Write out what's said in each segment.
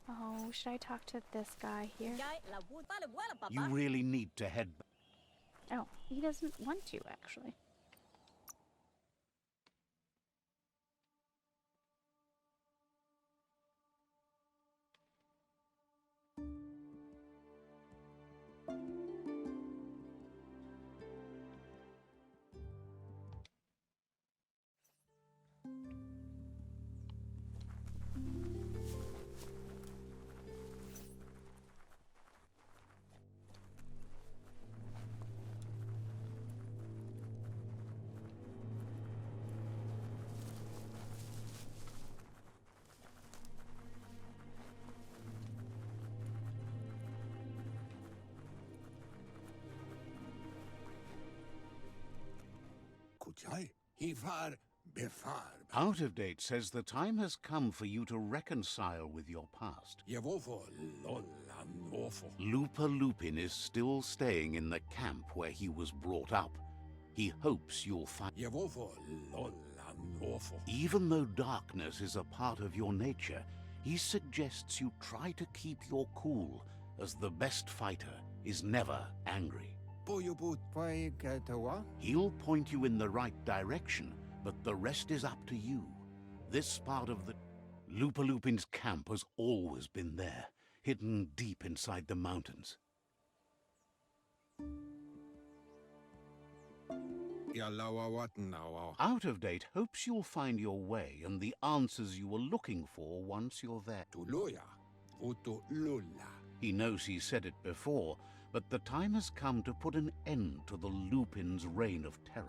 Oh, should I talk to this guy here? You really need to head back. Oh, he doesn't want to, actually. Out of Date says the time has come for you to reconcile with your past. Lupa Lupin is still staying in the camp where he was brought up. He hopes you'll find... Even though darkness is a part of your nature, he suggests you try to keep your cool, as the best fighter is never angry. He'll point you in the right direction, but the rest is up to you. This part of the... Lupa Lupin's camp has always been there, hidden deep inside the mountains. Out of Date hopes you'll find your way and the answers you were looking for once you're there. He knows he said it before, but the time has come to put an end to the Lupin's reign of terror.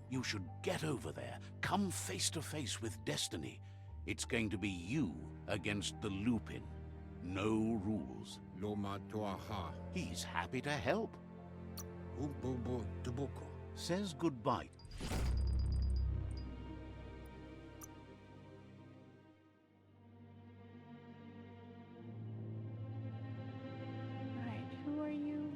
You should get over there, come face to face with destiny. It's going to be you against the Lupin. No rules. He's happy to help. Says goodbye. Alright, who are you?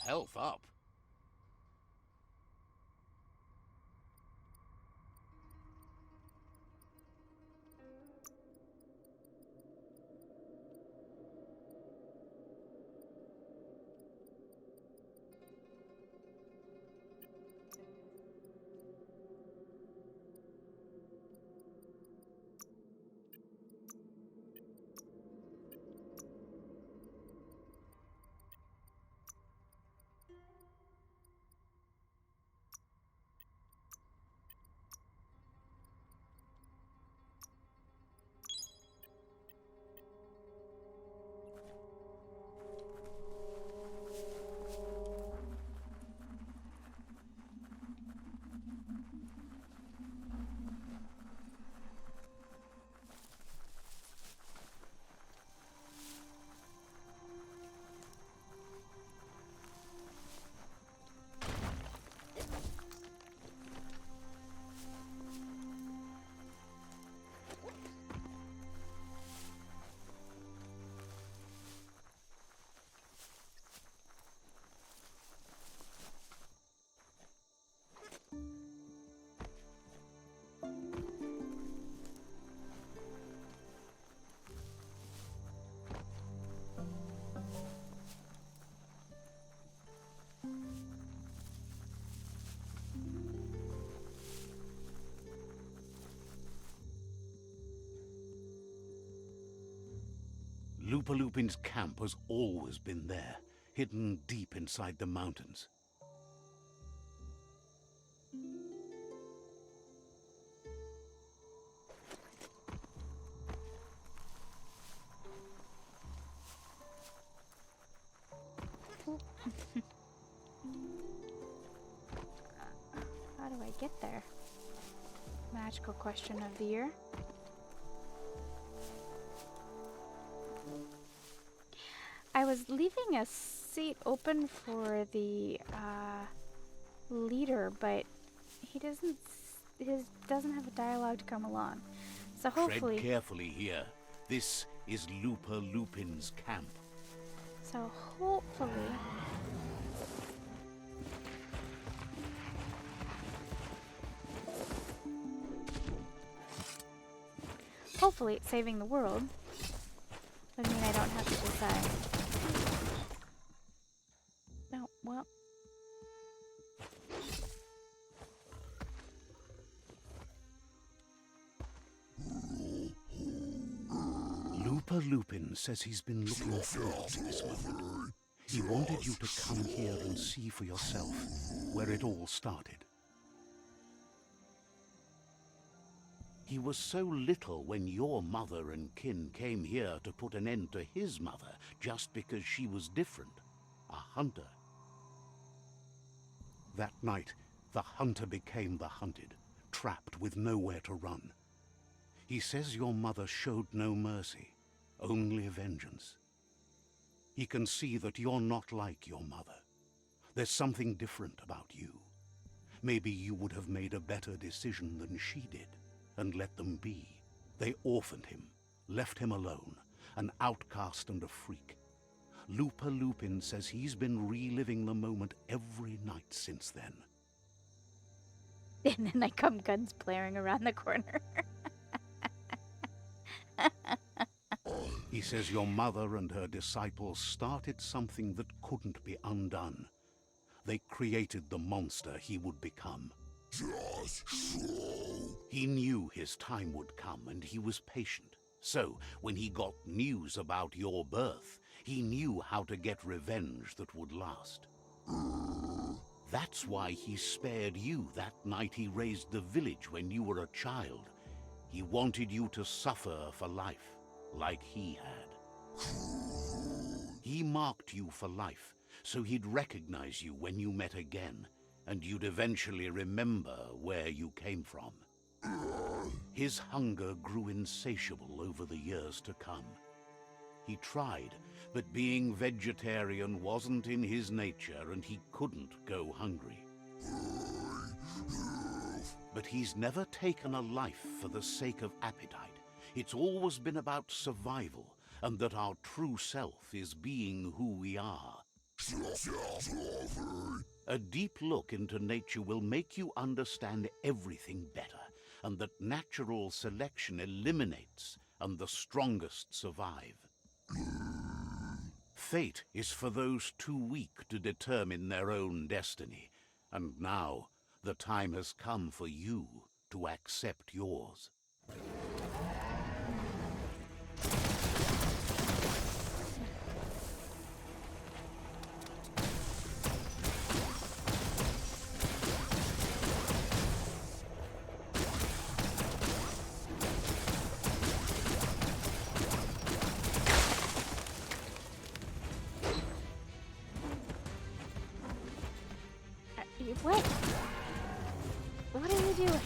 Health up. Lupa Lupin's camp has always been there, hidden deep inside the mountains. get there? Magical question of the year. I was leaving a seat open for the leader, but he doesn't have a dialogue to come along. So hopefully. Tread carefully here. This is Looper Lupin's camp. So hopefully. Hopefully, saving the world would mean I don't have to decide. No, well. Looper Lupin says he's been looking forward to this moment. He wanted you to come here and see for yourself where it all started. He was so little when your mother and kin came here to put an end to his mother just because she was different, a hunter. That night, the hunter became the hunted, trapped with nowhere to run. He says your mother showed no mercy, only vengeance. He can see that you're not like your mother. There's something different about you. Maybe you would have made a better decision than she did. And let them be. They orphaned him, left him alone, an outcast and a freak. Looper Lupin says he's been reliving the moment every night since then. And then I come guns blaring around the corner. He says your mother and her disciples started something that couldn't be undone. They created the monster he would become. Just so. He knew his time would come, and he was patient. So, when he got news about your birth, he knew how to get revenge that would last. That's why he spared you that night he raised the village when you were a child. He wanted you to suffer for life, like he had. He marked you for life, so he'd recognize you when you met again, and you'd eventually remember where you came from. His hunger grew insatiable over the years to come. He tried, but being vegetarian wasn't in his nature, and he couldn't go hungry. But he's never taken a life for the sake of appetite. It's always been about survival, and that our true self is being who we are. A deep look into nature will make you understand everything better, and that natural selection eliminates, and the strongest survive. Fate is for those too weak to determine their own destiny, and now the time has come for you to accept yours. What? What are you doing?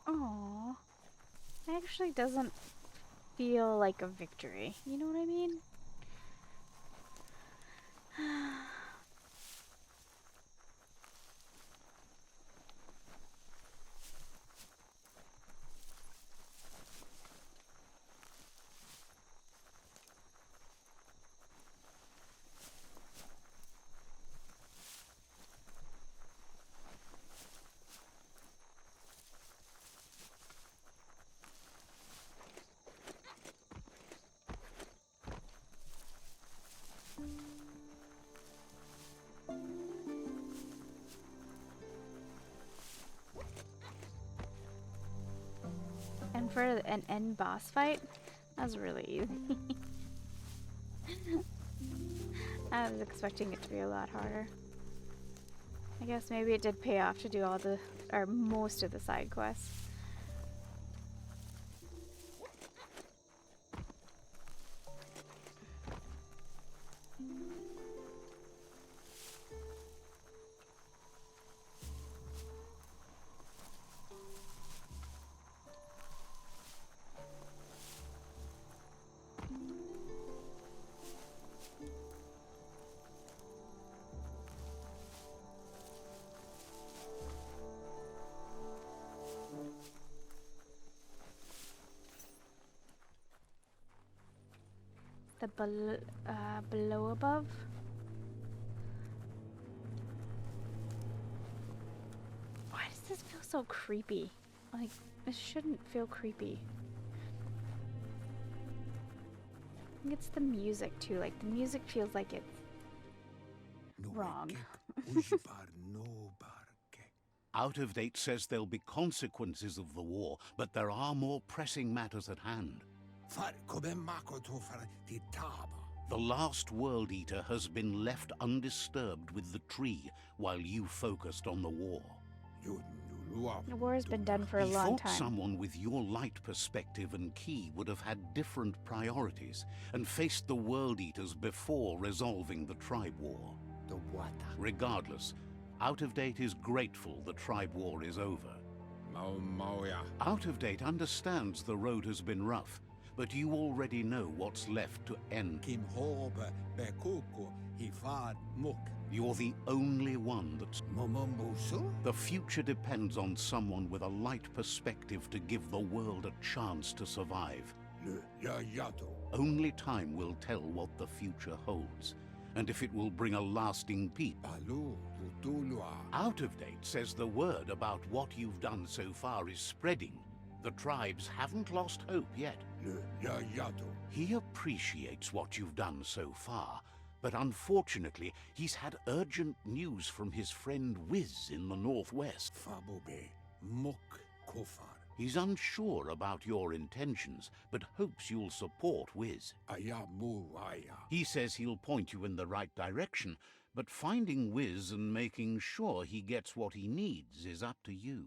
Aww. It actually doesn't feel like a victory. You know what I mean? And for an end boss fight, that was really easy. I was expecting it to be a lot harder. I guess maybe it did pay off to do all the, or most of the side quests. The below above. Why does this feel so creepy? Like, it shouldn't feel creepy. I think it's the music too. Like, the music feels like it's wrong. Out of Date says there'll be consequences of the war, but there are more pressing matters at hand. The last World Eater has been left undisturbed with the tree while you focused on the war. The war has been done for a long He thought time. someone with your light perspective and key would have had different priorities and faced the World Eaters before resolving the tribe war. Regardless, Out of Date is grateful the tribe war is over. Out of Date understands the road has been rough, but you already know what's left to end. You're the only one that's... The future depends on someone with a light perspective to give the world a chance to survive. Only time will tell what the future holds, and if it will bring a lasting peace. Out of Date says the word about what you've done so far is spreading. The tribes haven't lost hope yet. He appreciates what you've done so far, but unfortunately, he's had urgent news from his friend Wiz in the northwest. He's unsure about your intentions, but hopes you'll support Wiz. He says he'll point you in the right direction, but finding Wiz and making sure he gets what he needs is up to you.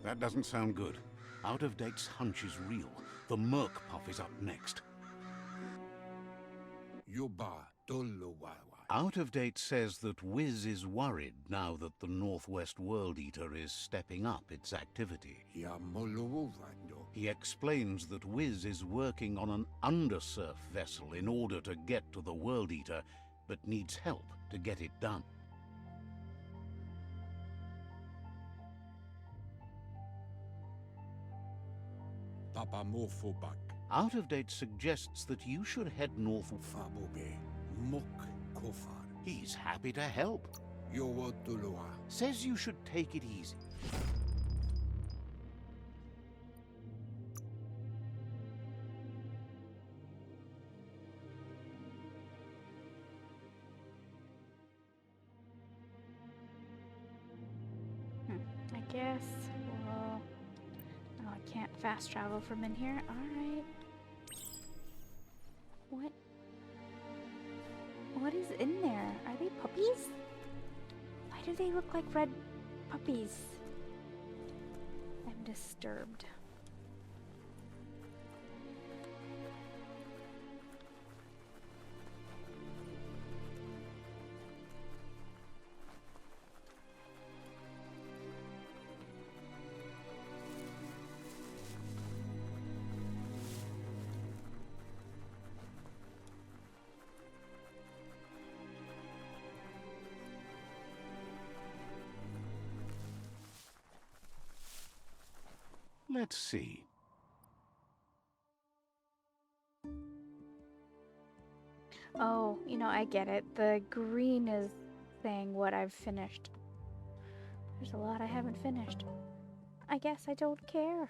That doesn't sound good. Out of Date's hunch is real. The Merc Puff is up next. Out of Date says that Wiz is worried now that the Northwest World Eater is stepping up its activity. He explains that Wiz is working on an undersurf vessel in order to get to the World Eater, but needs help to get it done. Out of Date suggests that you should head north. He's happy to help. Says you should take it easy. I guess we'll... Oh, I can't fast travel from in here. Alright. What? What is in there? Are they puppies? Why do they look like red puppies? I'm disturbed. Let's see. Oh, I get it. The green is saying what I've finished. There's a lot I haven't finished. I guess I don't care.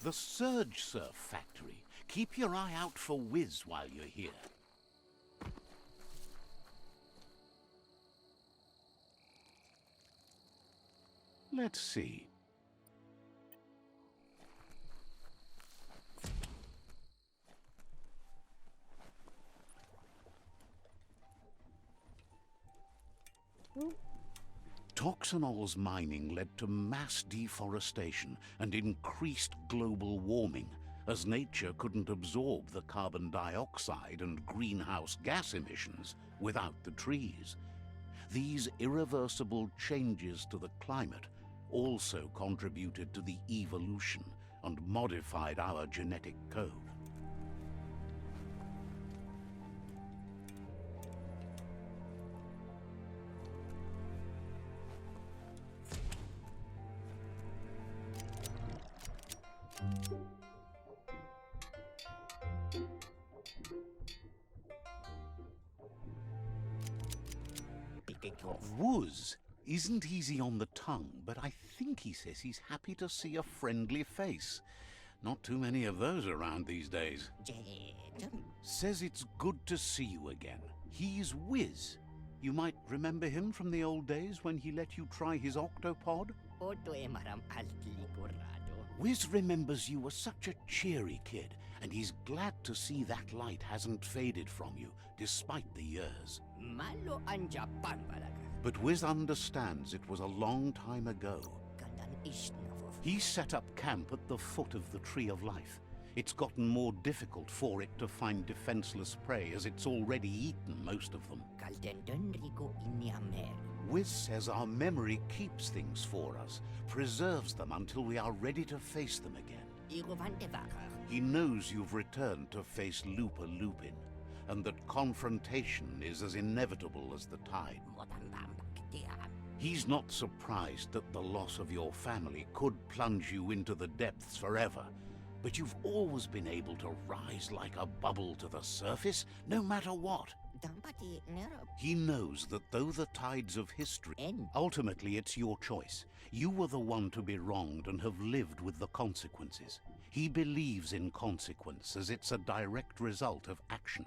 The Surge Surf Factory. Keep your eye out for Wiz while you're here. Let's see. Toxanol's mining led to mass deforestation and increased global warming, as nature couldn't absorb the carbon dioxide and greenhouse gas emissions without the trees. These irreversible changes to the climate also contributed to the evolution and modified our genetic code. Wuz isn't easy on the tongue, but I think he says he's happy to see a friendly face. Not too many of those around these days. Says it's good to see you again. He's Wiz. You might remember him from the old days when he let you try his octopod? Wiz remembers you were such a cheery kid, and he's glad to see that light hasn't faded from you, despite the years. But Wiz understands it was a long time ago. He set up camp at the foot of the Tree of Life. It's gotten more difficult for it to find defenseless prey as it's already eaten most of them. Wiz says our memory keeps things for us, preserves them until we are ready to face them again. He knows you've returned to face Lupa Lupin, and that confrontation is as inevitable as the tide. He's not surprised that the loss of your family could plunge you into the depths forever, but you've always been able to rise like a bubble to the surface, no matter what. He knows that though the tides of history, ultimately it's your choice. You were the one to be wronged and have lived with the consequences. He believes in consequence as it's a direct result of action.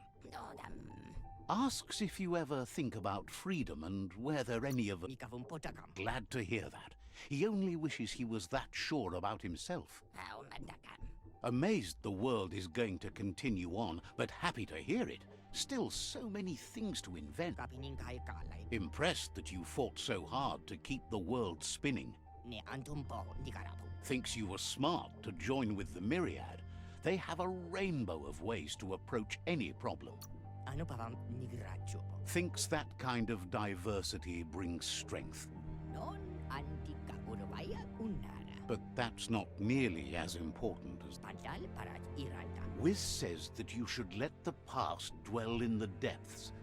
Asks if you ever think about freedom and whether any of us... Glad to hear that. He only wishes he was that sure about himself. Amazed the world is going to continue on, but happy to hear it. Still so many things to invent. Impressed that you fought so hard to keep the world spinning. Thinks you were smart to join with the Myriad. They have a rainbow of ways to approach any problem. Thinks that kind of diversity brings strength. But that's not nearly as important as... Wiz says that you should let the past dwell in the depths.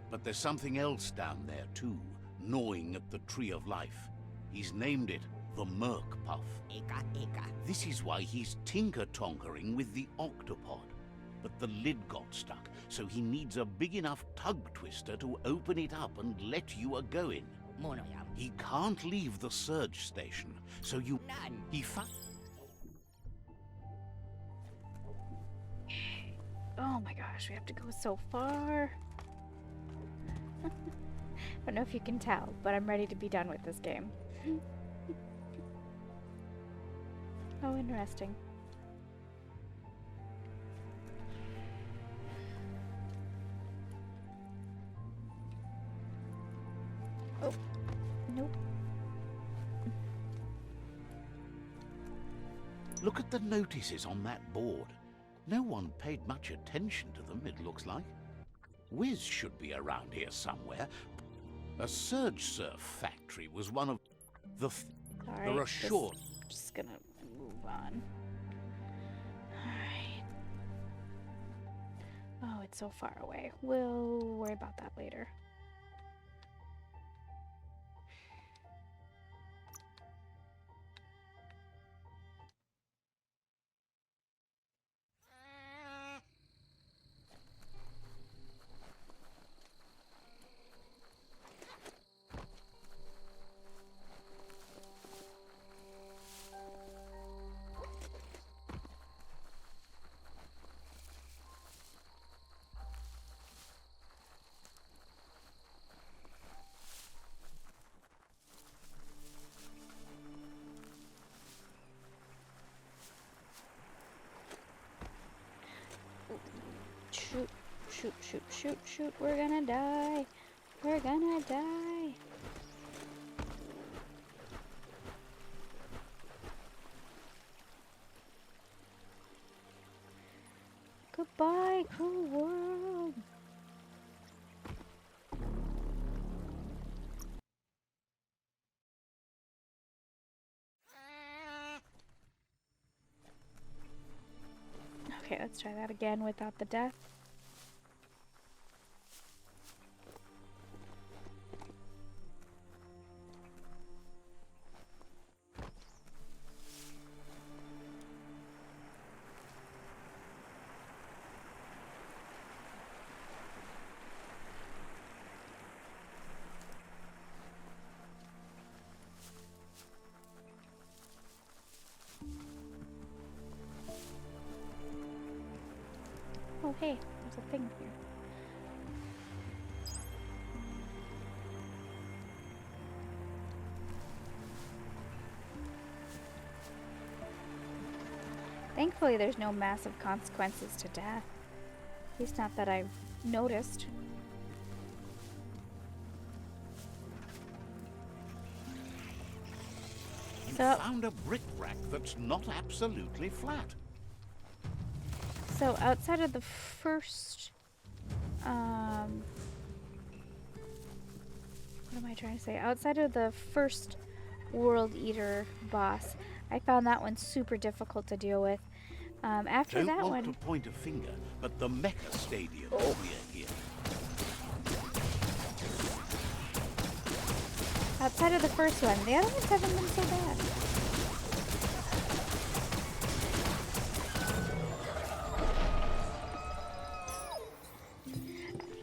But there's something else down there too, gnawing at the Tree of Life. He's named it the Merc Puff. This is why he's tinker-tonkering with the octopod. But the lid got stuck, so he needs a big enough tug twister to open it up and let you a-go-in. He can't leave the surge station, so he Oh my gosh, we have to go so far. I don't know if you can tell, but I'm ready to be done with this game. Oh, interesting. Oh, nope. Look at the notices on that board. No one paid much attention to them, it looks like. Wiz should be around here somewhere. A Surge Surf factory was one of the... There are short... Just gonna move on. Alright. Oh, it's so far away. We'll worry about that later. Shoot, shoot, shoot, shoot, shoot. We're gonna die. We're gonna die. Goodbye, cruel world. Okay, let's try that again without the death. Oh hey, there's a thing here. Thankfully there's no massive consequences to death. At least not that I've noticed. You found a brick rack that's not absolutely flat. So outside of the first, what am I trying to say? Outside of the first World Eater boss, I found that one super difficult to deal with. After Don't that want one, to point a finger, but the Mecha Stadium is near here. outside of the first one, the other ones haven't been so bad.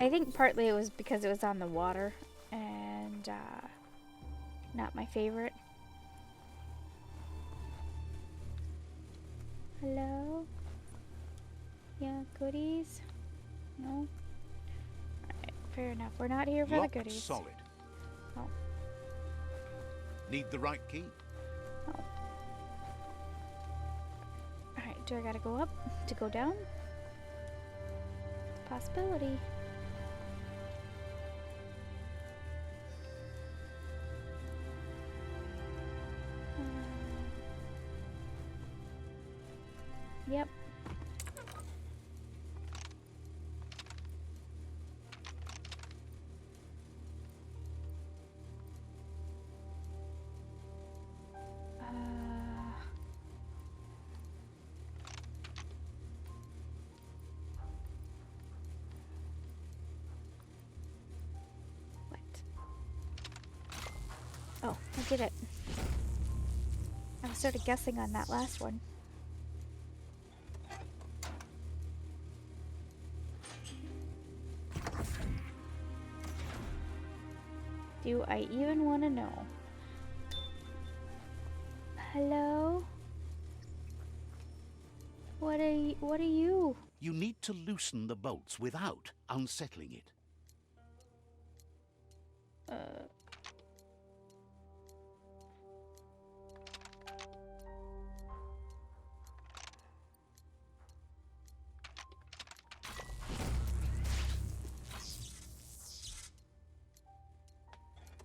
I think partly it was because it was on the water, and not my favorite. Hello? Yeah, goodies? No? Alright, fair enough. We're not here for Locked the goodies. solid. Oh. Need the right key. Oh. Alright, do I gotta go up to go down? Possibility. Yep. What? Oh, I did it. I was sort of guessing on that last one. Do I even want to know? Hello? What are you? You need to loosen the bolts without unsettling it.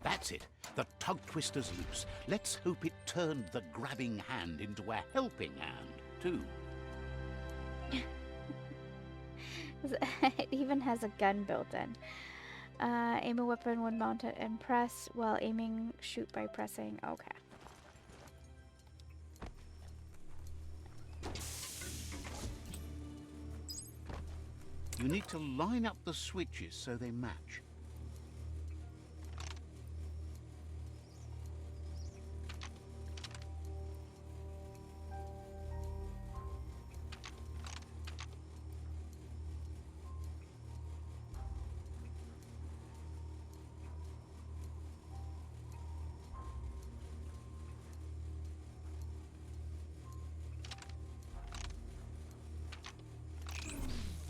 That's it. The tug twister's loose. Let's hope it turned the grabbing hand into a helping hand, too. It even has a gun built in. Aim a weapon when mounted and press while aiming. Shoot by pressing. Okay. You need to line up the switches so they match.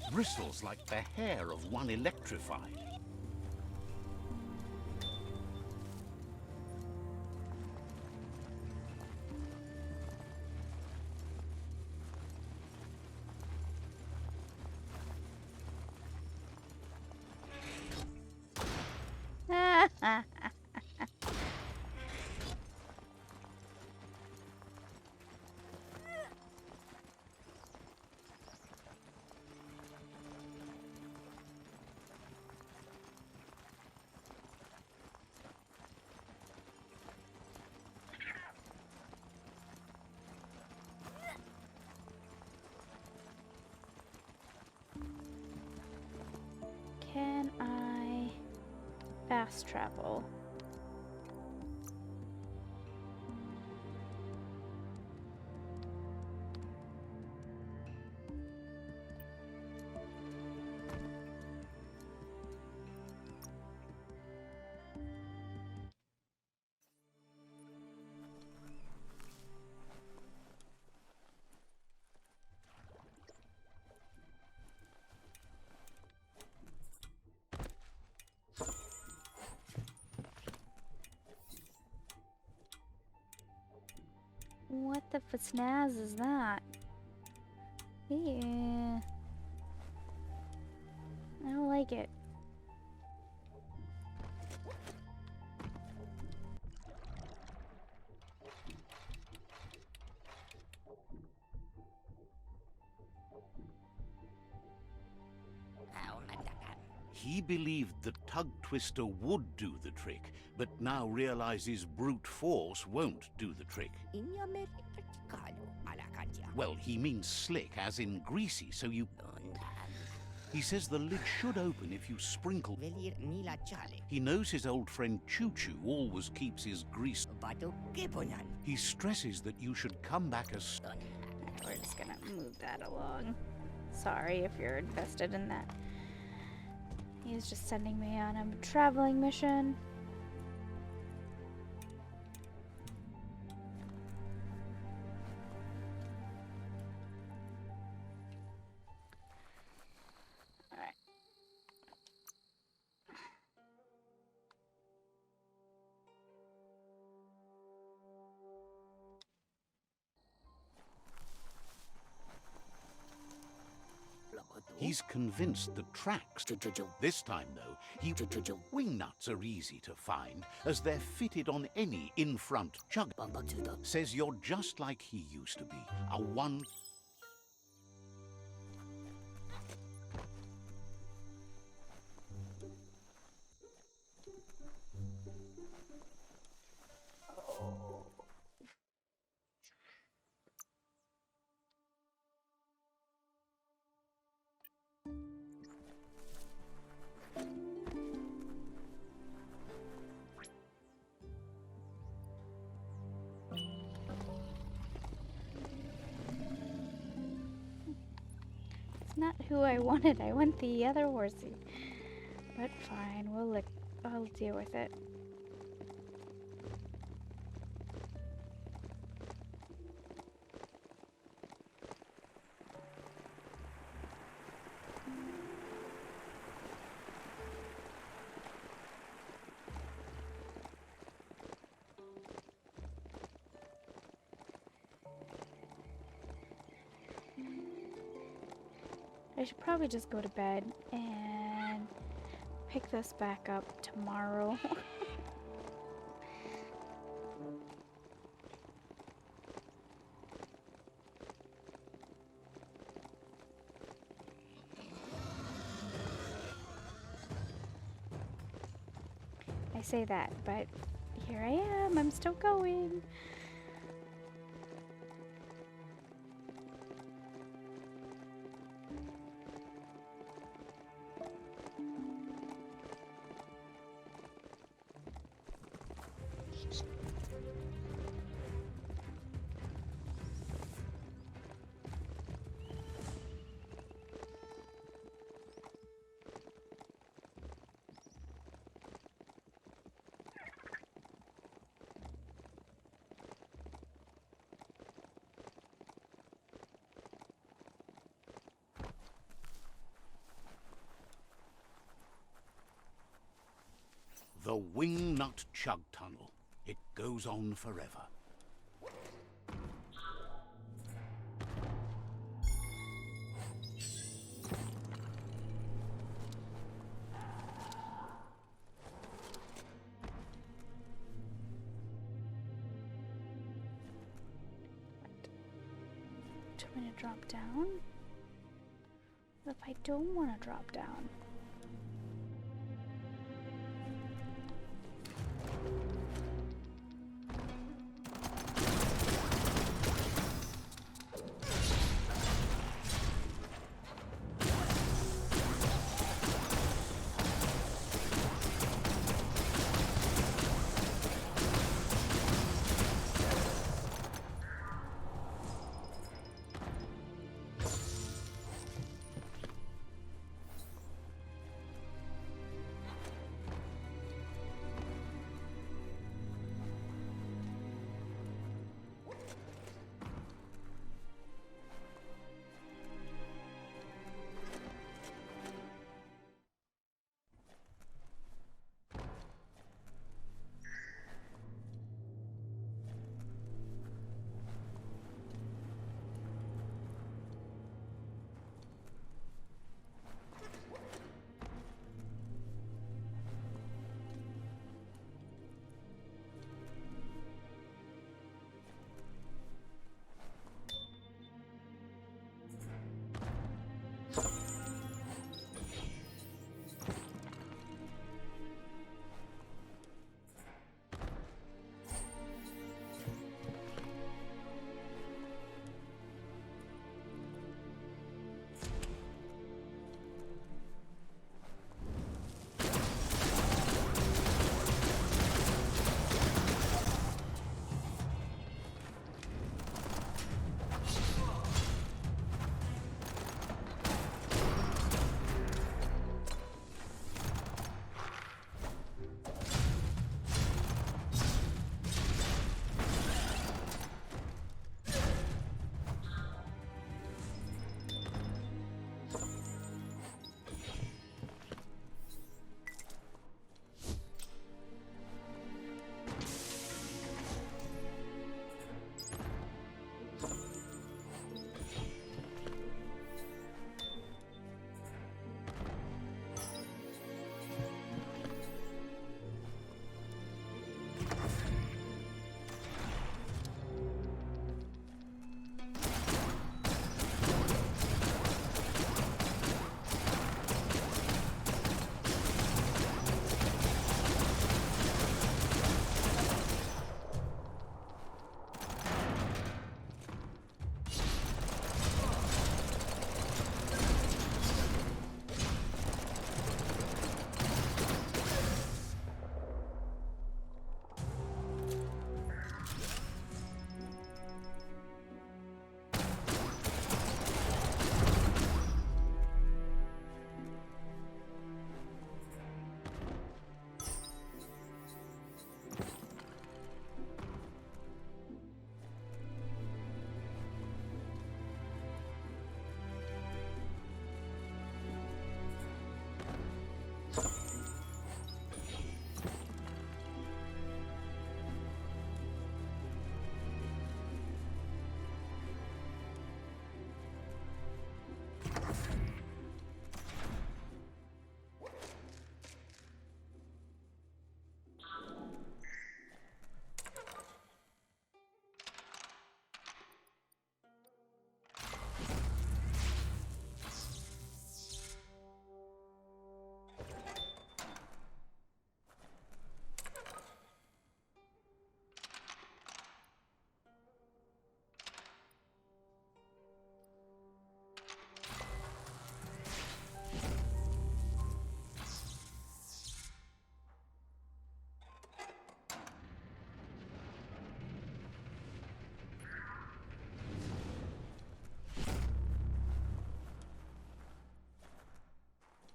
Bristles like the hair of one electrified. Can I fast travel? What the snaz is that? Yeah. I don't like it. He believed the Tug Twister would do the trick, but now realizes brute force won't do the trick. Well, he means slick, as in greasy, so you... He says the lid should open if you sprinkle... He knows his old friend Choo-Choo always keeps his grease... He stresses that you should come back as... We're just gonna move that along. Sorry if you're invested in that. He's just sending me on a traveling mission. Alright. He's convinced the tracks... This time, though, wing nuts are easy to find, as they're fitted on any in-front chug. Says you're just like he used to be, a one... Not who I wanted. I want the other horsey. But fine, I'll deal with it. I should probably just go to bed and pick this back up tomorrow. I say that, but here I am. I'm still going. The Wingnut Chug Tunnel. It goes on forever. Do you want me to drop down? What if I don't want to drop down?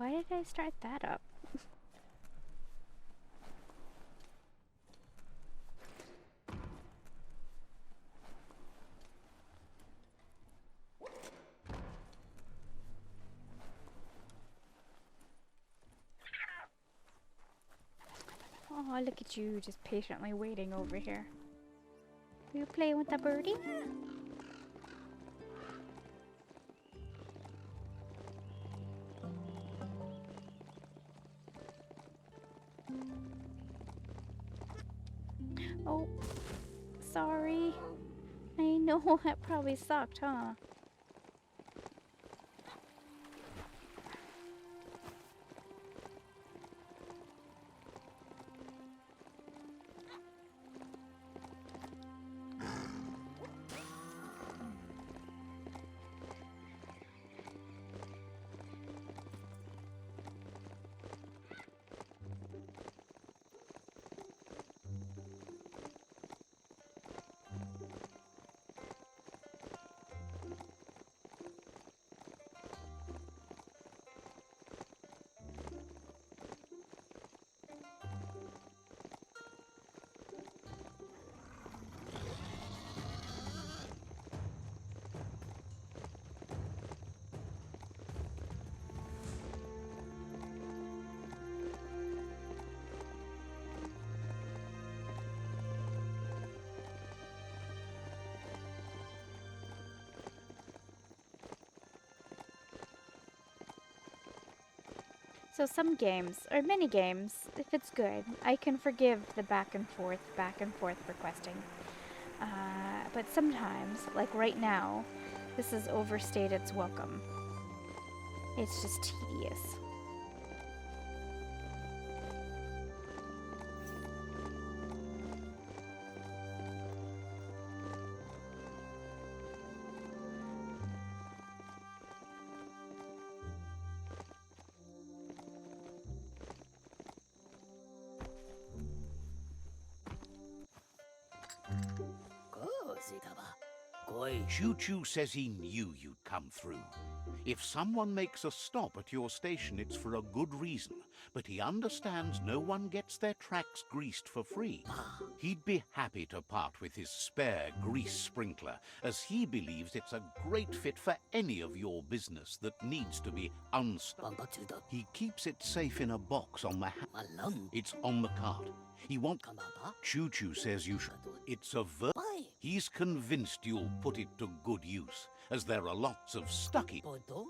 Why did I start that up? Oh, look at you just patiently waiting over here. You playing with the birdie? Oh, sorry. I know that probably sucked, huh? So some games, or many games, if it's good, I can forgive the back and forth requesting. But sometimes, like right now, this has overstayed its welcome. It's just tedious. Choo Choo says he knew you'd come through. If someone makes a stop at your station, it's for a good reason, but he understands no one gets their tracks greased for free. He'd be happy to part with his spare grease sprinkler, as he believes it's a great fit for any of your business that needs to be unstuck. He keeps it safe in a box on the It's on the cart. He wants... Choo Choo says you should. It's a He's convinced you'll put it to good use, as there are lots of stucky.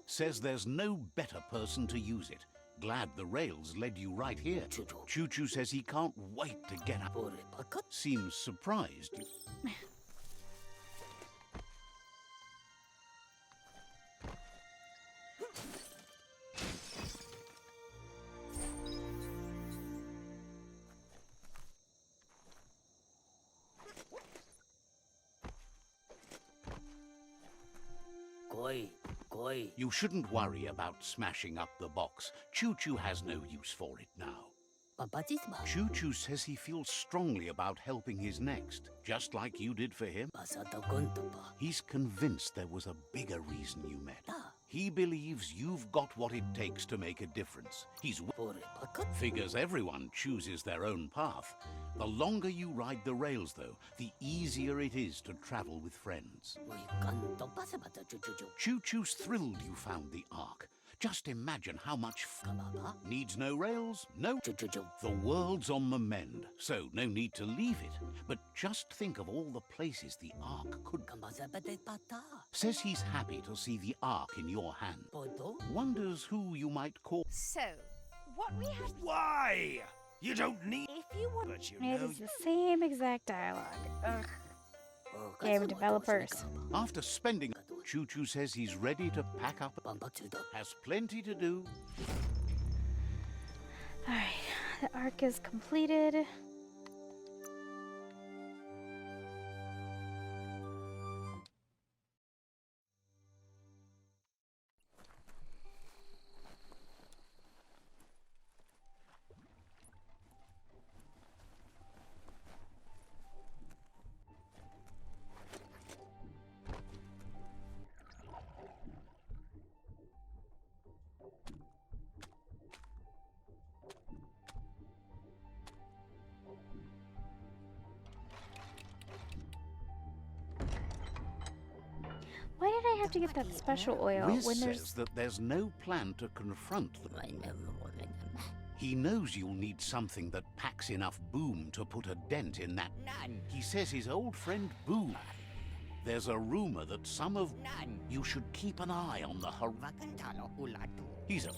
Says there's no better person to use it. Glad the rails led you right here. Choo Choo says he can't wait to get up. Seems surprised. You shouldn't worry about smashing up the box. Choo Choo has no use for it now. Choo Choo says he feels strongly about helping his next, just like you did for him. He's convinced there was a bigger reason you met. He believes you've got what it takes to make a difference. Figures everyone chooses their own path. The longer you ride the rails, though, the easier it is to travel with friends. Choo Choo's thrilled you found the Ark. Just imagine how much needs no rails, no. The world's on the mend, so no need to leave it. But just think of all the places the Ark could. Says he's happy to see the Ark in your hand. Wonders who you might call. So, what we have... Why? You don't need... If you want... But you It know... is the same exact dialogue. Ugh. Game developers. After spending... Choo Choo says he's ready to pack up. Has plenty to do. Alright, the arc is completed. to get that special oil Wiz when says that there's no plan to confront them. He knows you'll need something that packs enough boom to put a dent in that. He says his old friend Boom. There's a rumor that some of you should keep an eye on the He's a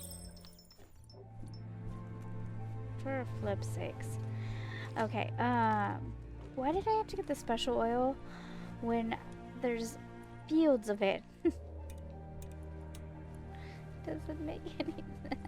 For flip's sakes. Okay, why did I have to get the special oil when there's fields of it? Doesn't make any sense.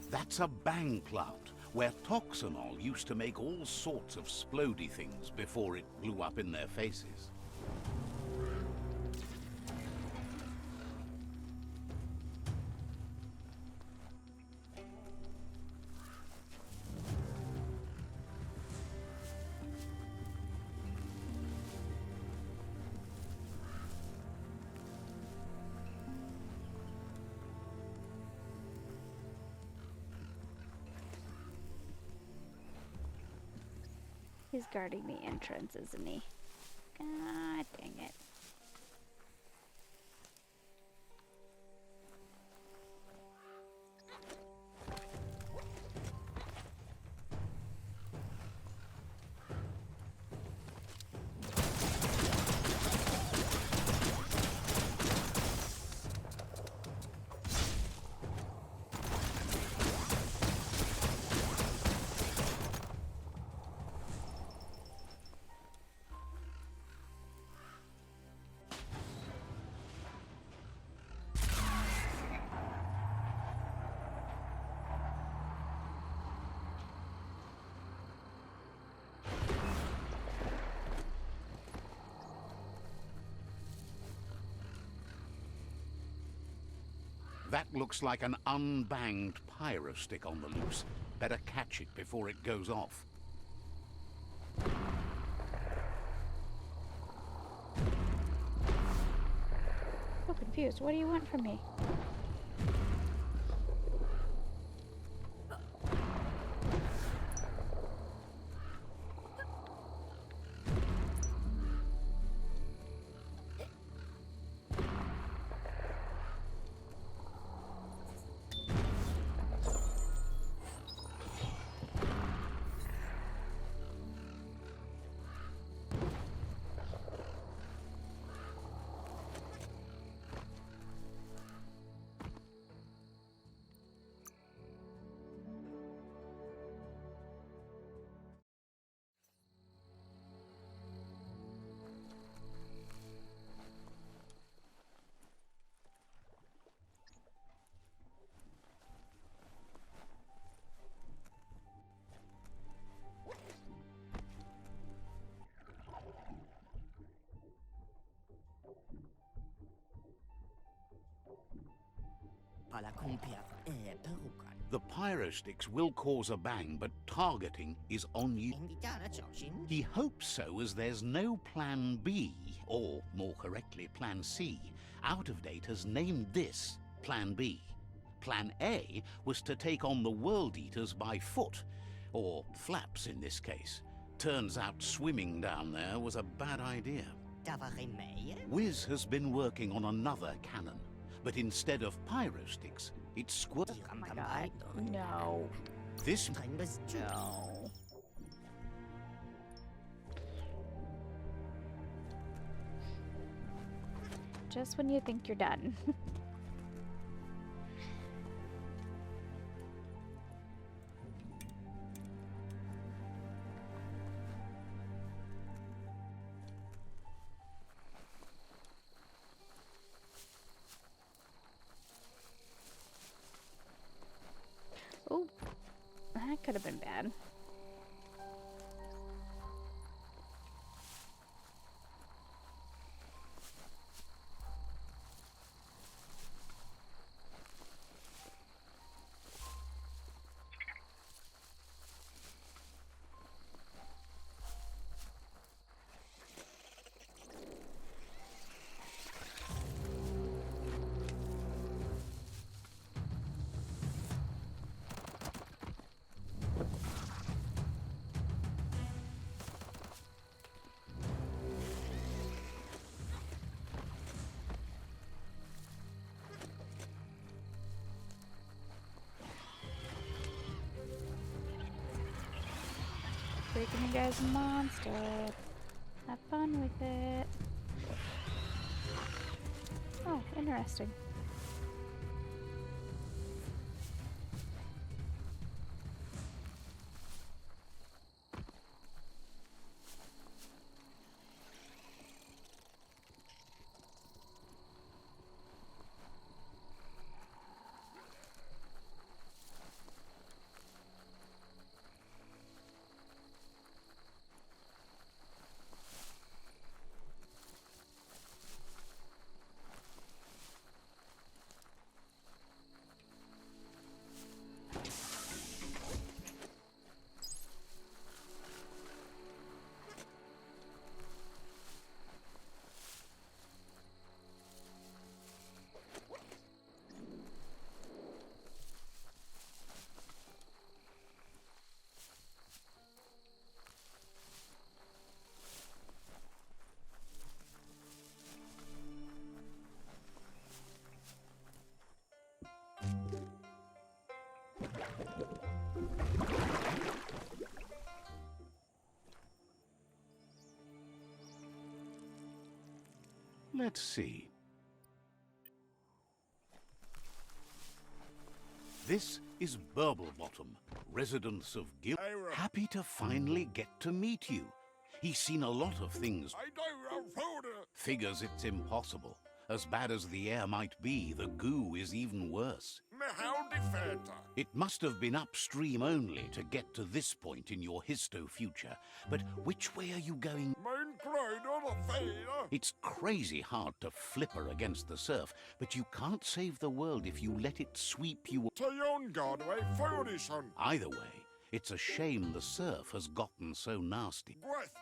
That's a bang plant, where Toxanol used to make all sorts of splody things before it blew up in their faces. He's guarding the entrance, isn't he? God dang it. That looks like an unbanged pyro stick on the loose. Better catch it before it goes off. So confused. What do you want from me? The pyro sticks will cause a bang, but targeting is on you. He hopes so, as there's no plan B, or more correctly, plan C. Out of Date has named this plan B. Plan A was to take on the World Eaters by foot, or flaps in this case. Turns out swimming down there was a bad idea. Wiz has been working on another cannon, but instead of pyro sticks, it's squirt. Oh my god. No. This No. just when you think you're done. Oh, that could have been bad. Freaking you guys a monster. Have fun with it. Oh, interesting. Let's see. This is Biomutant, residents of Gil. Happy to finally get to meet you. He's seen a lot of things. Figures it's impossible. As bad as the air might be, the goo is even worse. It must have been upstream only to get to this point in your histo-future. But which way are you going? It's crazy hard to flipper against the surf, but you can't save the world if you let it sweep you. Either way, it's a shame the surf has gotten so nasty.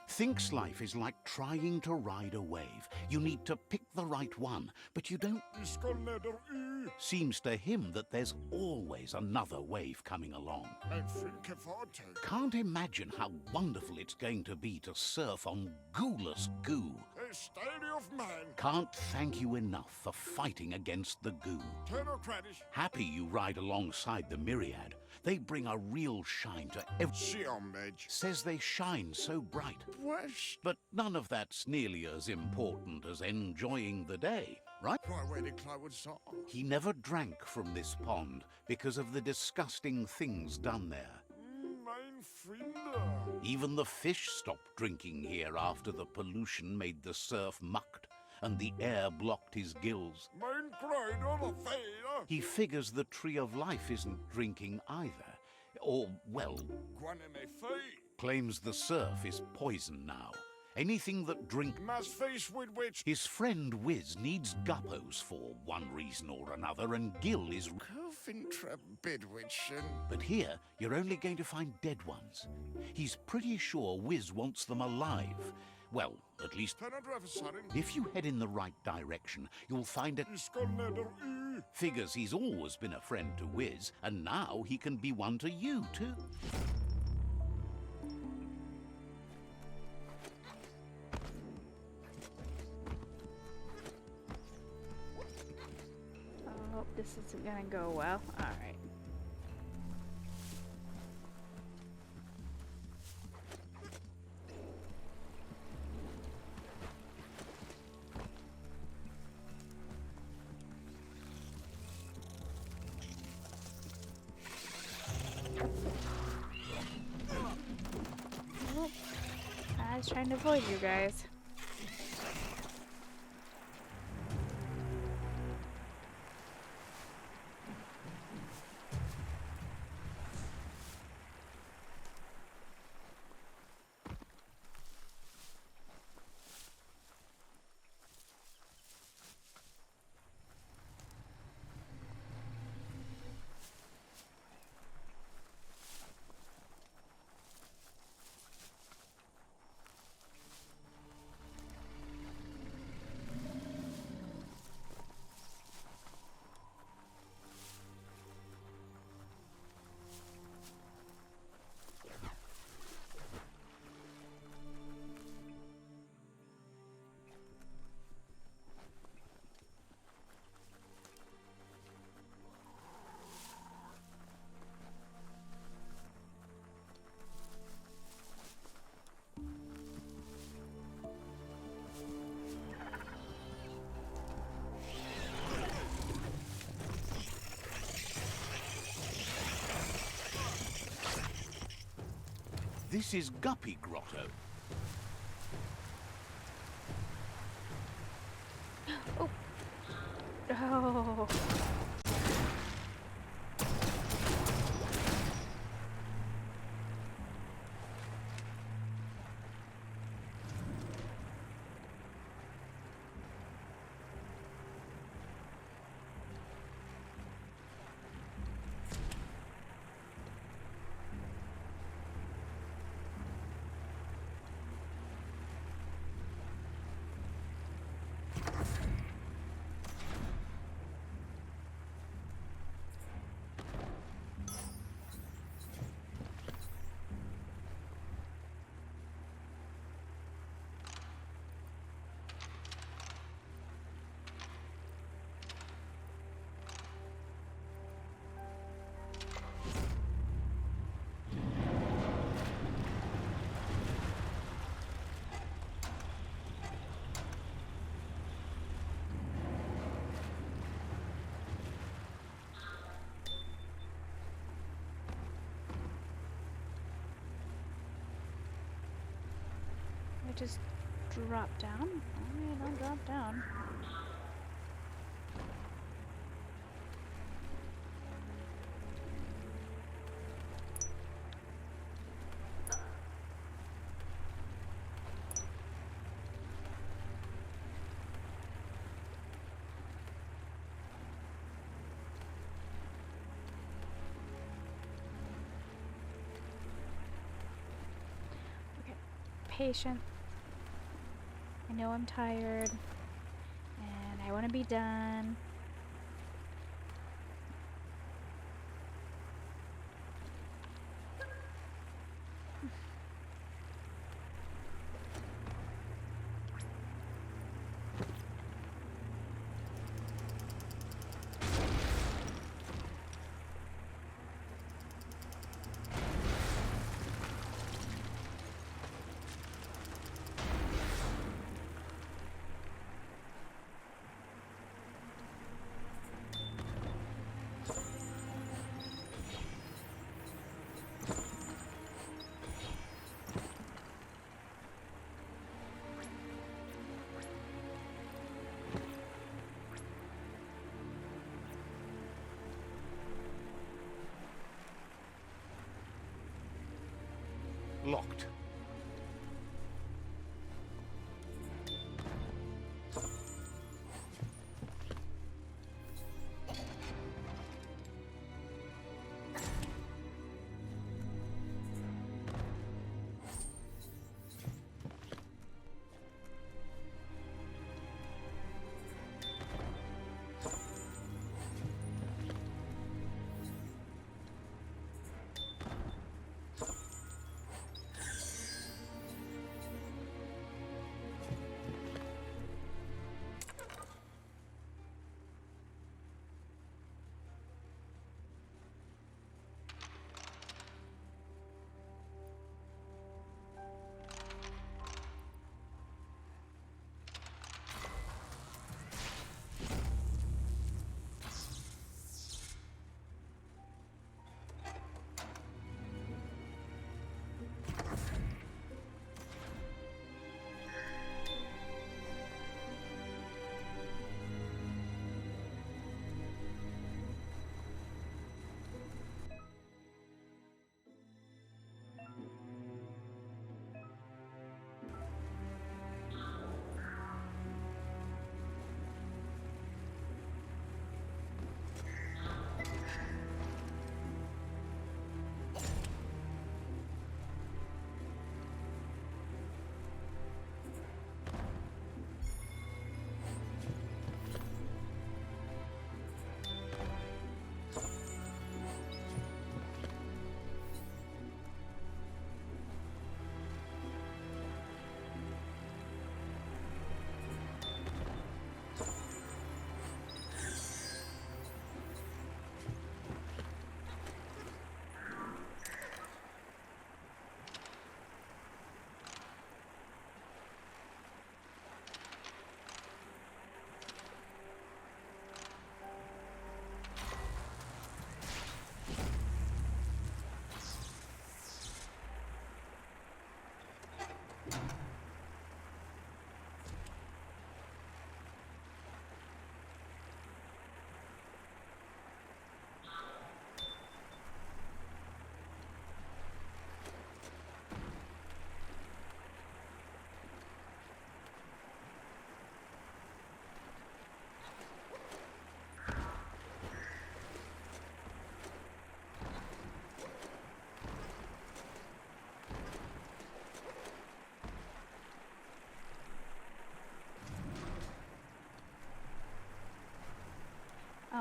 Thinks life is like trying to ride a wave. You need to pick the right one, but you don't. Seems to him that there's always another wave coming along. Can't imagine how wonderful it's going to be to surf on gooless goo. Can't thank you enough for fighting against the goo. Happy you ride alongside the myriad. They bring a real shine to says they shine so bright. But none of that's nearly as important as enjoying the day, right? He never drank from this pond because of the disgusting things done there. Even the fish stopped drinking here after the pollution made the surf mucked and the air blocked his gills. He figures the Tree of Life isn't drinking either. Or, well, claims the surf is poison now. Anything that drink must face with which. His friend Wiz needs guppos for one reason or another, and Gil is. But here, you're only going to find dead ones. He's pretty sure Wiz wants them alive. Well, at least if you head in the right direction, you'll find a. Figures he's always been a friend to Wiz, and now he can be one to you too. Oh, this isn't gonna go well. All right. was trying to avoid you guys. This is Guppy Grotto. Oh. I just drop down? Alright, I'll drop down. Okay, patient. I know I'm tired, and I want to be done. Locked.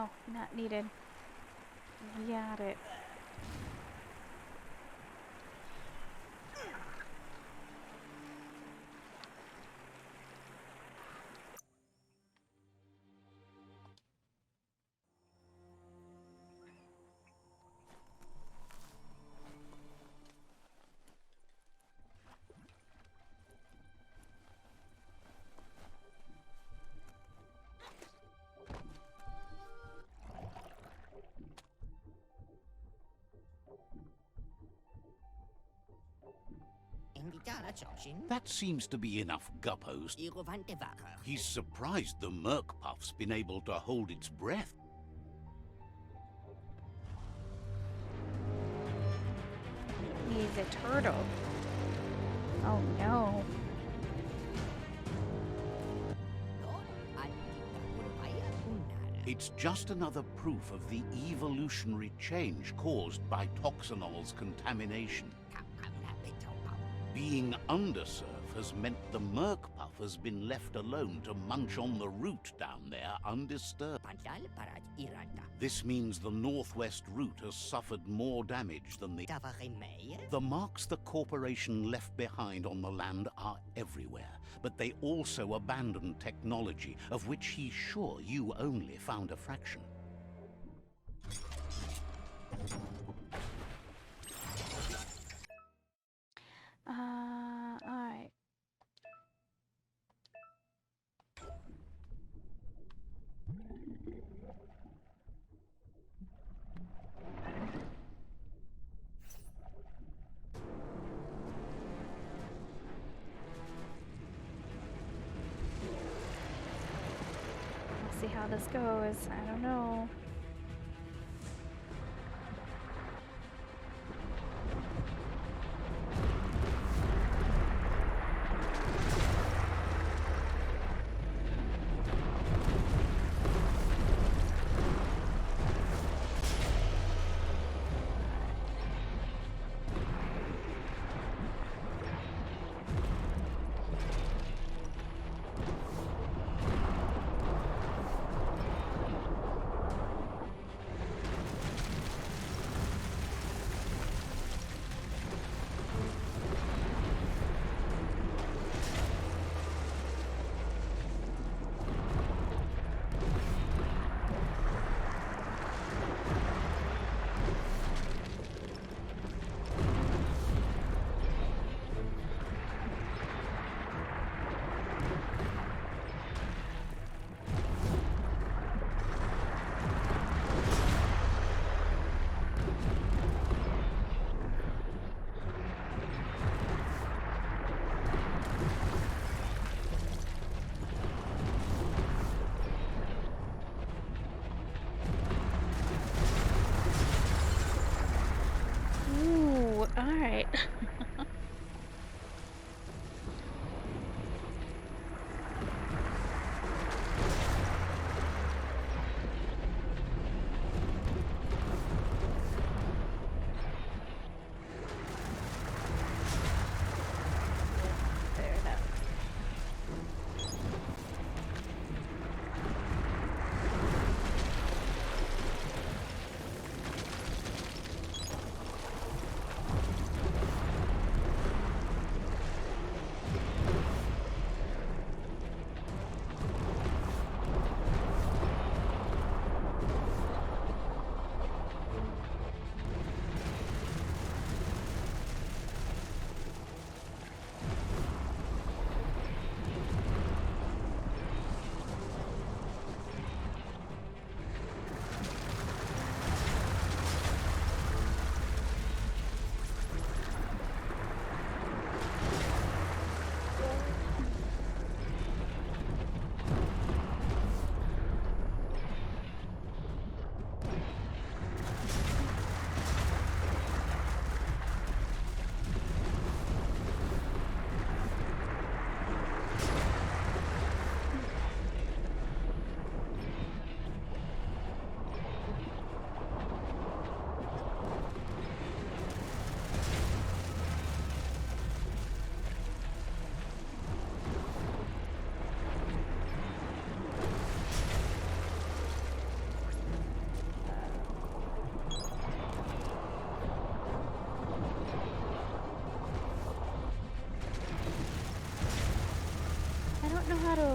No, not needed. Got it. That seems to be enough guppos. He's surprised the Merc Puff's been able to hold its breath. He's a turtle. Oh no. It's just another proof of the evolutionary change caused by Toxanol's contamination. Being undersurf has meant the Merc Puff has been left alone to munch on the route down there undisturbed. This means the northwest route has suffered more damage than the marks the corporation left behind on the land are everywhere, but they also abandoned technology of which he's sure you only found a fraction. Alright. We'll see how this goes. I don't know.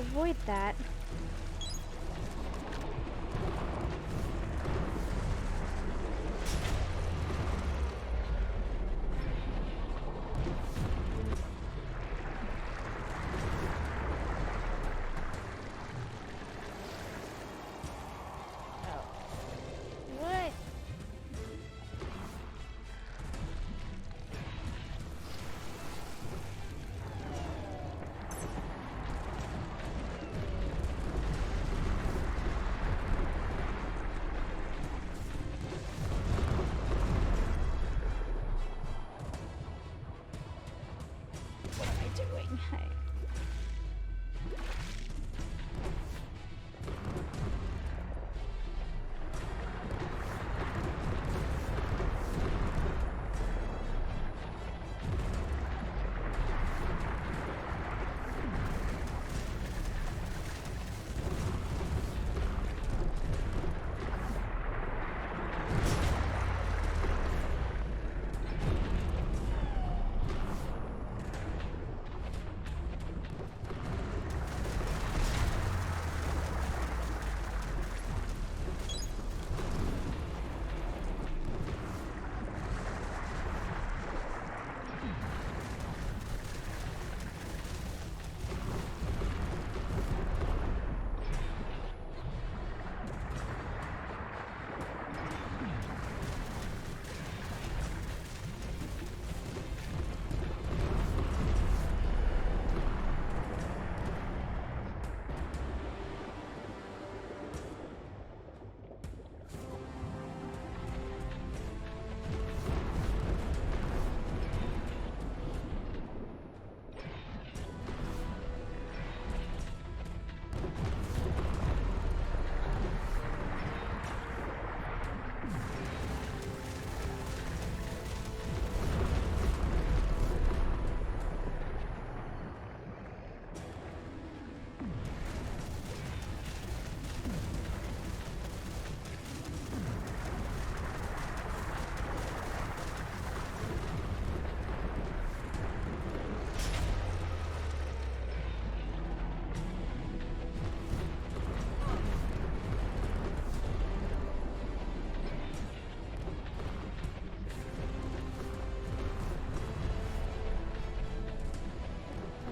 avoid that. What? What am I doing?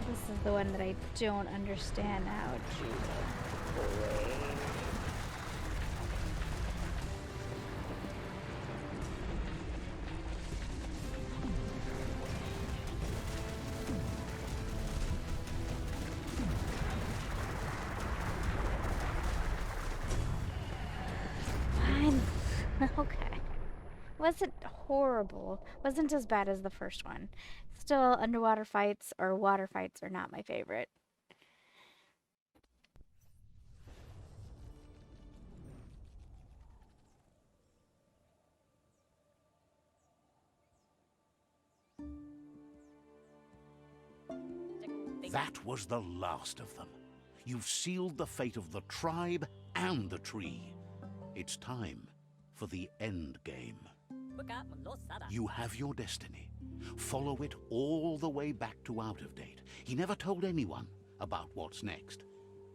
This is the one that I don't understand how to avoid. Fine. Okay. Wasn't horrible. Wasn't as bad as the first one. Still, underwater fights or water fights are not my favorite. That was the last of them. You've sealed the fate of the tribe and the tree. It's time for the end game. You have your destiny. Follow it all the way back to Out of Date. He never told anyone about what's next,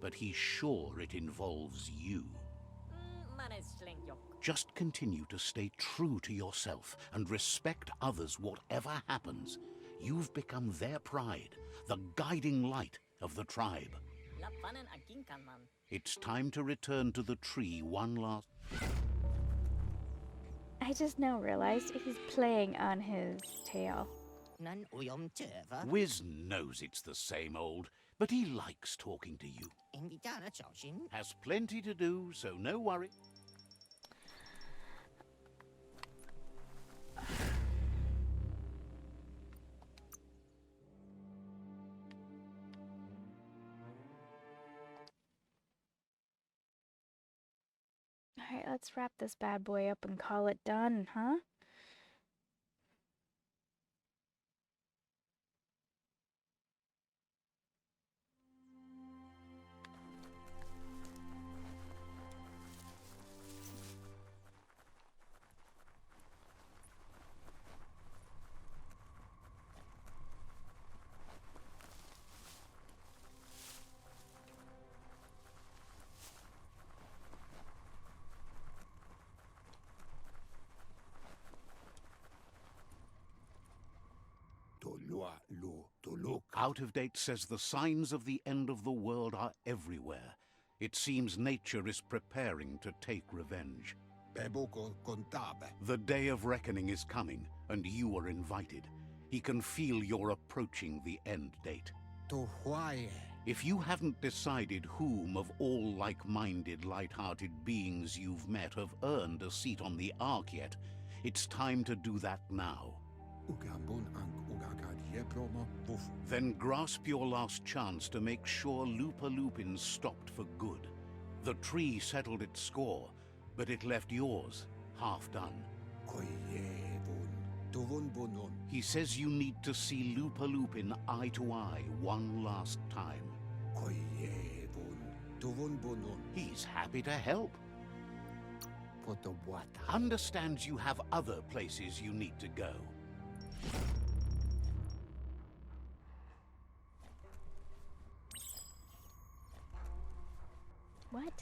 but he's sure it involves you. Just continue to stay true to yourself and respect others whatever happens. You've become their pride, the guiding light of the tribe. It's time to return to the tree one last... I just now realized he's playing on his tail. Wiz knows it's the same old, but he likes talking to you. Has plenty to do, so no worry. Alright, let's wrap this bad boy up and call it done, huh? Out of Date says the signs of the end of the world are everywhere. It seems nature is preparing to take revenge. The day of reckoning is coming, and you are invited. He can feel you're approaching the end date. If you haven't decided whom of all like-minded, light-hearted beings you've met have earned a seat on the Ark yet, it's time to do that now. Then grasp your last chance to make sure Lupin stopped for good. The tree settled its score, but it left yours half done. He says you need to see Lupin eye to eye one last time. He's happy to help. Understands you have other places you need to go. What?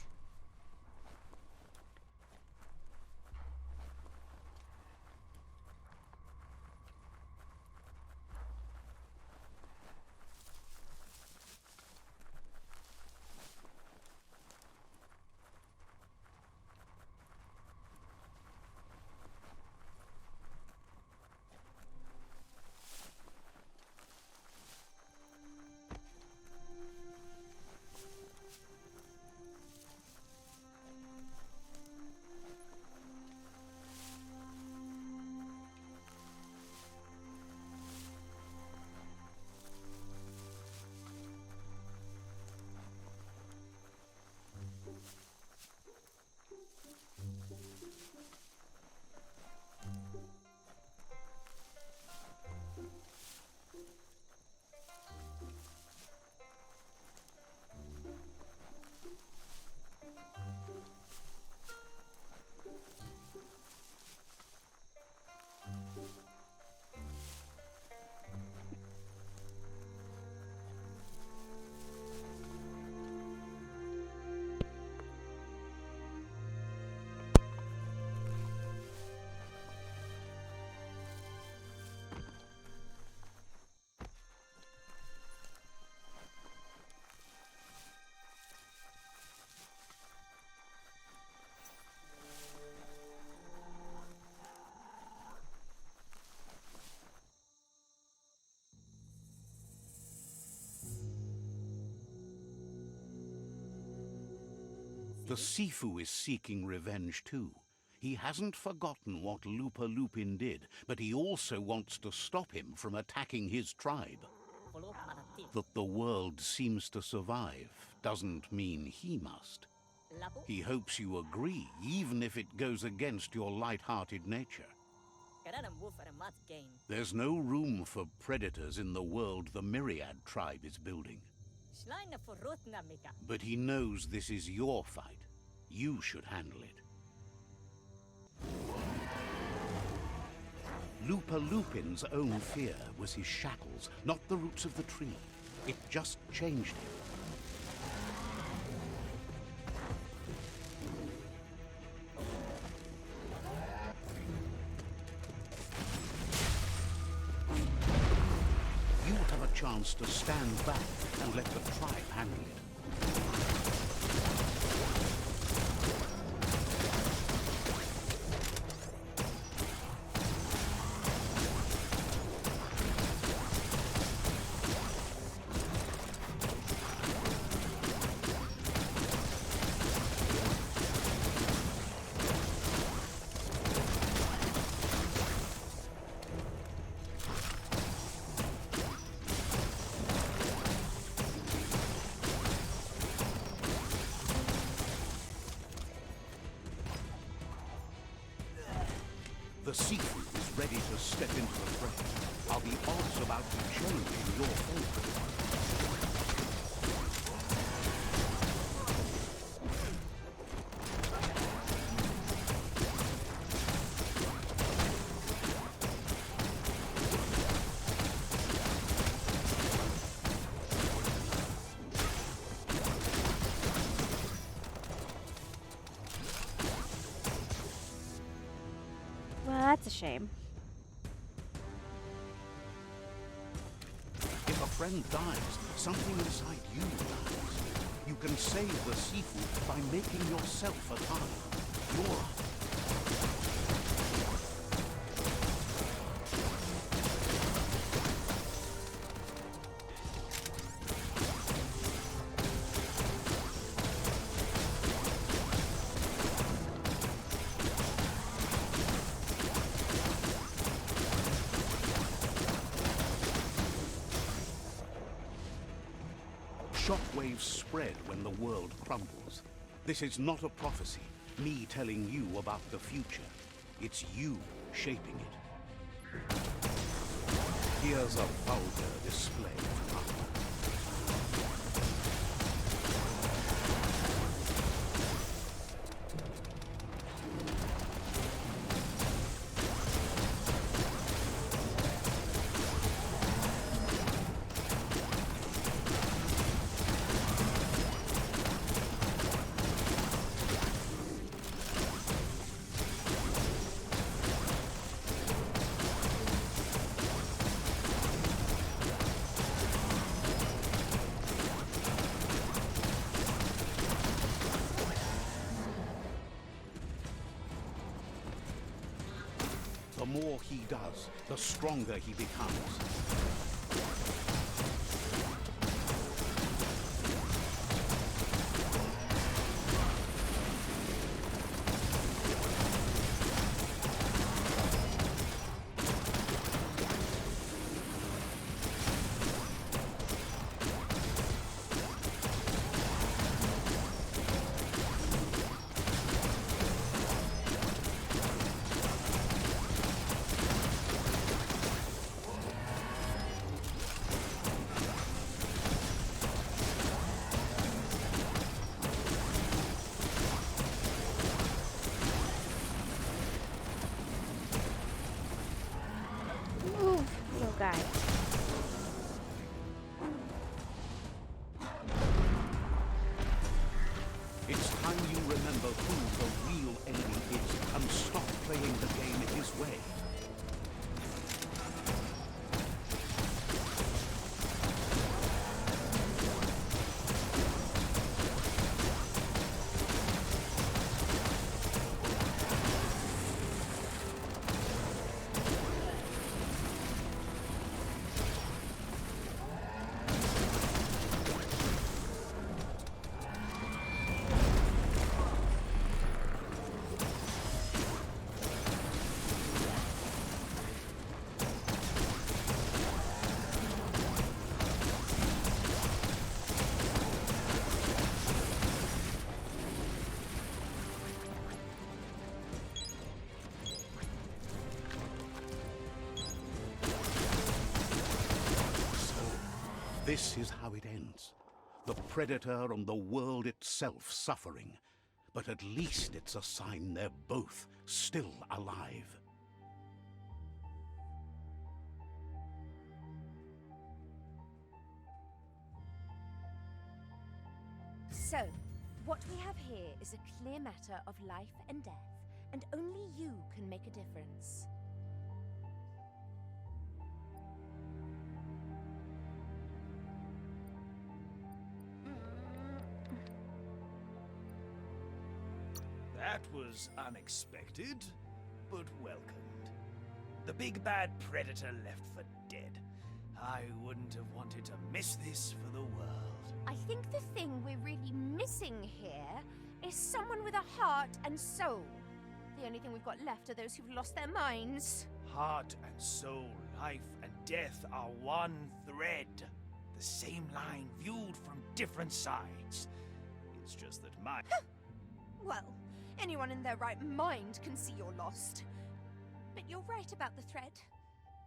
The Sifu is seeking revenge too. He hasn't forgotten what Lupin did, but he also wants to stop him from attacking his tribe. That the world seems to survive doesn't mean he must. He hopes you agree, even if it goes against your light-hearted nature. There's no room for predators in the world the Myriad tribe is building. But he knows this is your fight. You should handle it. Lupin's own fear was his shackles, not the roots of the tree. It just changed him. You have a chance to stand back and let the tribe handle it. The Sifu is ready to step into the fray. Are the odds about to change in your favor? Well, that's a shame. If a friend dies, something inside you dies. You can save the seafood by making yourself alive. You're shockwaves spread when the world crumbles. This is not a prophecy, me telling you about the future. It's you shaping it. Here's a vulgar display of power. The more he does, the stronger he becomes. Move, little guy. It's time you remember who the real enemy is and stop playing the game his way. This is how it ends. The Predator and the world itself suffering. But at least it's a sign they're both still alive. So, what we have here is a clear matter of life and death, and only you can make a difference. That was unexpected, but welcomed. The big bad predator left for dead. I wouldn't have wanted to miss this for the world. I think the thing we're really missing here is someone with a heart and soul. The only thing we've got left are those who've lost their minds. Heart and soul, life and death are one thread. The same line viewed from different sides. It's just that my... Well, anyone in their right mind can see you're lost. But you're right about the thread.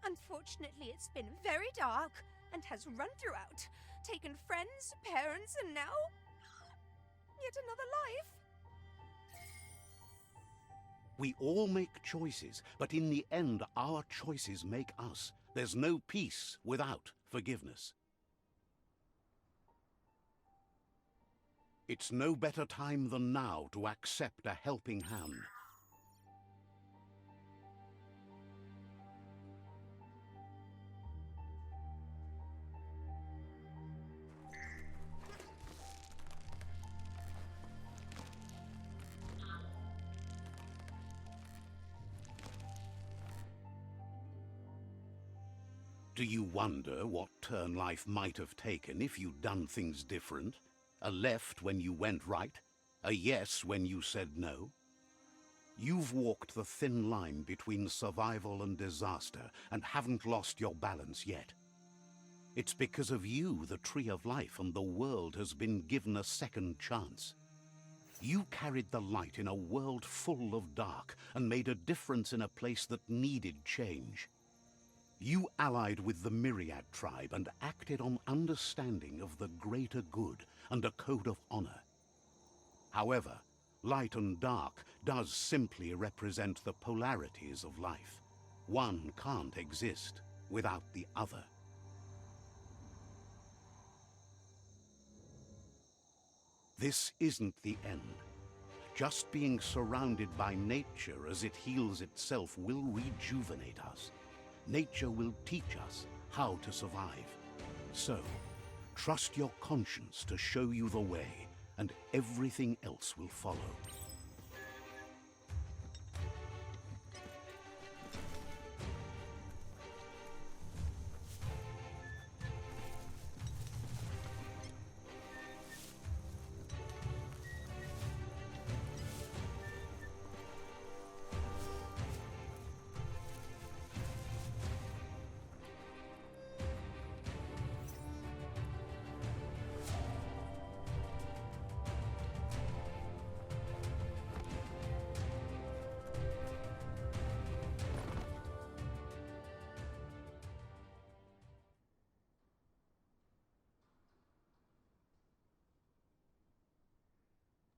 Unfortunately, it's been very dark and has run throughout, taken friends, parents, and now... yet another life. We all make choices, but in the end, our choices make us. There's no peace without forgiveness. It's no better time than now to accept a helping hand. Do you wonder what turn life might have taken if you'd done things different? A left when you went right? A yes when you said no? You've walked the thin line between survival and disaster and haven't lost your balance yet. It's because of you the Tree of Life and the world has been given a second chance. You carried the light in a world full of dark and made a difference in a place that needed change. You allied with the Myriad tribe and acted on understanding of the greater good and a code of honor. However, light and dark does simply represent the polarities of life. One can't exist without the other. This isn't the end. Just being surrounded by nature as it heals itself will rejuvenate us. Nature will teach us how to survive. So, trust your conscience to show you the way, and everything else will follow.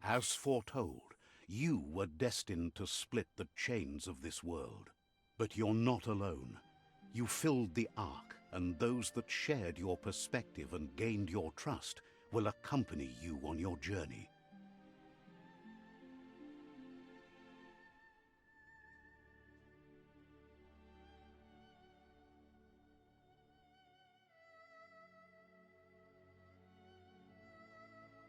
As foretold, you were destined to split the chains of this world. But you're not alone. You filled the Ark, and those that shared your perspective and gained your trust will accompany you on your journey.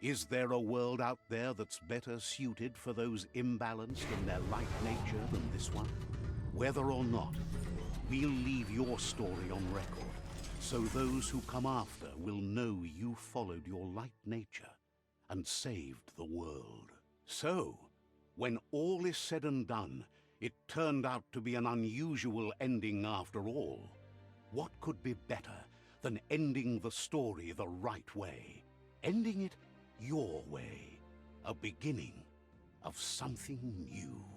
Is there a world out there that's better suited for those imbalanced in their light nature than this one? Whether or not, we'll leave your story on record, so those who come after will know you followed your light nature and saved the world. So, when all is said and done, it turned out to be an unusual ending after all. What could be better than ending the story the right way? Ending it your way, a beginning of something new.